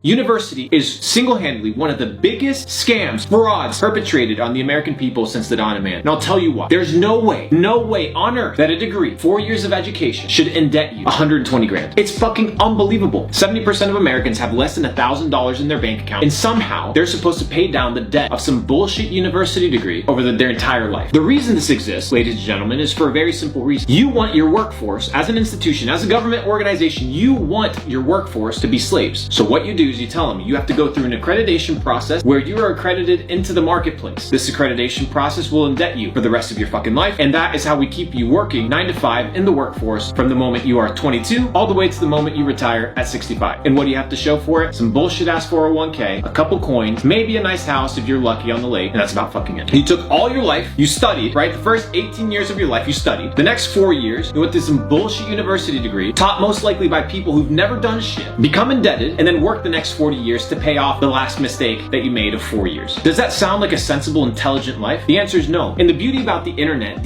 University is single-handedly one of the biggest scams, frauds perpetrated on the American people since the dawn of man. And I'll tell you why. There's no way on earth that a degree, 4 years of education, should indebt you 120 grand. It's fucking unbelievable. 70% of Americans have less than $1,000 in their bank account, and somehow they're supposed to pay down the debt of some bullshit university degree over their entire life. The reason this exists, ladies and gentlemen, is for a very simple reason. You want your workforce, as an institution, as a government organization, you want your workforce to be slaves. So what you do is you tell them you have to go through an accreditation process where you are accredited into the marketplace. This accreditation process will indebt you for the rest of your fucking life, and that is how we keep you working 9 to 5 in the workforce from the moment you are 22 all the way to the moment you retire at 65. And what do you have to show for it? Some bullshit ass 401k, a couple coins, maybe a nice house if you're lucky on the lake, and that's about fucking it. You took all your life, you studied, right? The first 18 years of your life you studied. The next 4 years, you went to some bullshit university degree, taught most likely by people who've never done shit, become indebted, and then work the next 40 years to pay off the last mistake that you made of 4 years. Does that sound like a sensible, intelligent life? The answer is no. And the beauty about the internet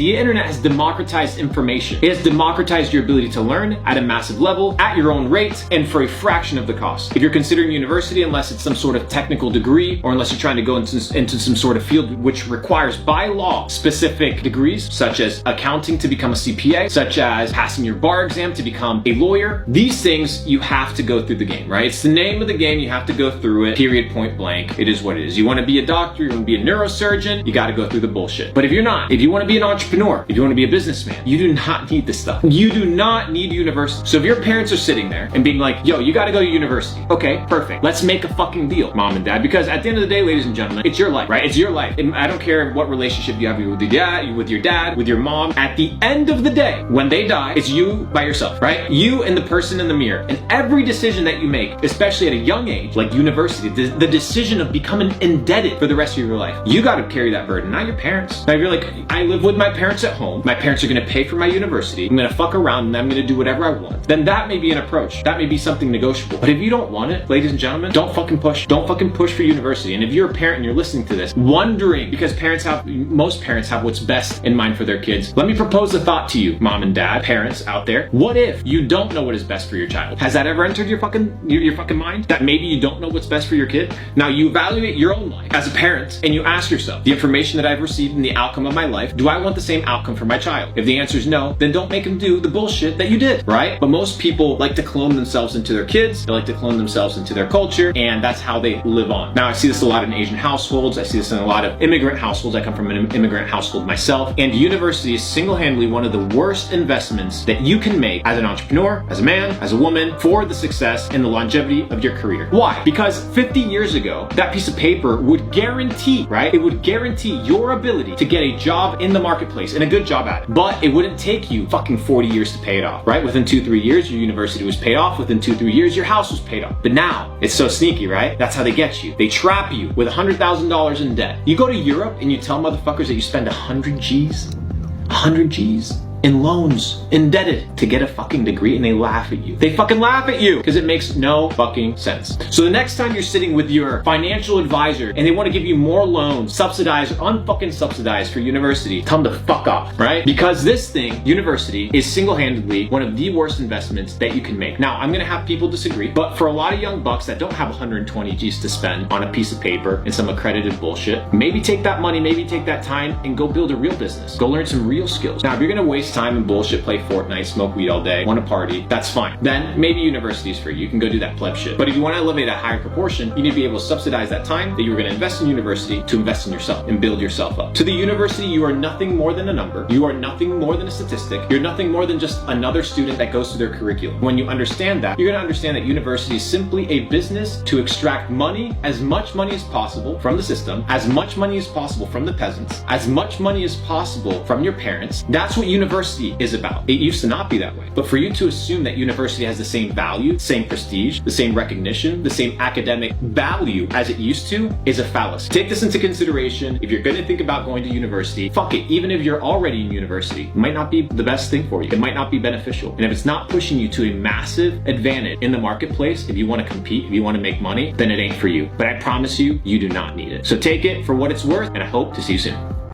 has democratized information. It has democratized your ability to learn at a massive level, at your own rate, and for a fraction of the cost. If you're considering university, unless it's some sort of technical degree, or unless you're trying to go into some sort of field which requires by law specific degrees, such as accounting to become a CPA, such as passing your bar exam to become a lawyer, these things you have to go through the game, right? It's the name of the game. You have to go through it, period, point blank. It is what it is. You want to be a doctor, you want to be a neurosurgeon, you got to go through the bullshit. But if you're not, if you want to be an entrepreneur, if you want to be a businessman, you do not need this stuff. You do not need university. So if your parents are sitting there and being like, yo, you got to go to university. Okay, perfect. Let's make a fucking deal, mom and dad, because at the end of the day, ladies and gentlemen, it's your life, right? It's your life. And I don't care what relationship you have with your dad, with your mom. At the end of the day, when they die, it's you by yourself, right? You and the person in the mirror. And every decision that you make, especially at a young age, like university, the decision of becoming indebted for the rest of your life, you got to carry that burden, not your parents. Now, if you're like, I live with my parents at home, my parents are going to pay for my university, I'm going to fuck around and I'm going to do whatever I want, then that may be an approach. That may be something negotiable. But if you don't want it, ladies and gentlemen, don't fucking push. Don't fucking push for university. And if you're a parent and you're listening to this, wondering, because most parents have what's best in mind for their kids, let me propose a thought to you, mom and dad, parents out there. What if you don't know what is best for your child? Has that ever entered your fucking mind? That maybe you don't know what's best for your kid? Now you evaluate your own life as a parent and you ask yourself, the information that I've received and the outcome of my life, do I want the same outcome for my child? If the answer is no, then don't make them do the bullshit that you did, right? But most people like to clone themselves into their kids, they like to clone themselves into their culture, and that's how they live on. Now I see this a lot in Asian households, I see this in a lot of immigrant households. I come from an immigrant household myself, and university is single-handedly one of the worst investments that you can make as an entrepreneur, as a man, as a woman, for the success and the longevity of your career. Why? Because 50 years ago, that piece of paper would guarantee, right? It would guarantee your ability to get a job in the marketplace and a good job at it. But it wouldn't take you fucking 40 years to pay it off, right? Within 2-3 years, your university was paid off. Within 2-3 years, your house was paid off. But now, it's so sneaky, right? That's how they get you. They trap you with $100,000 in debt. You go to Europe and you tell motherfuckers that you spend 100 G's in loans, indebted to get a fucking degree, and they laugh at you. They fucking laugh at you because it makes no fucking sense. So the next time you're sitting with your financial advisor and they want to give you more loans, subsidized or unfucking subsidized for university, tell them to fuck off, right? Because this thing, university, is single-handedly one of the worst investments that you can make. Now, I'm gonna have people disagree, but for a lot of young bucks that don't have 120 G's to spend on a piece of paper and some accredited bullshit, maybe take that money, maybe take that time and go build a real business. Go learn some real skills. Now, if you're gonna waste time and bullshit, play Fortnite, smoke weed all day, want to party, that's fine. Then maybe university is for you. You can go do that pleb shit. But if you want to elevate at a higher proportion, you need to be able to subsidize that time that you were going to invest in university to invest in yourself and build yourself up. To the university, you are nothing more than a number. You are nothing more than a statistic. You're nothing more than just another student that goes through their curriculum. When you understand that, you're going to understand that university is simply a business to extract money, as much money as possible from the system, as much money as possible from the peasants, as much money as possible from your parents. That's what university is about. It used to not be that way. But for you to assume that university has the same value, same prestige, the same recognition, the same academic value as it used to is a fallacy. Take this into consideration. If you're going to think about going to university, fuck it. Even if you're already in university, it might not be the best thing for you. It might not be beneficial. And if it's not pushing you to a massive advantage in the marketplace, if you want to compete, if you want to make money, then it ain't for you. But I promise you, you do not need it. So take it for what it's worth, and I hope to see you soon.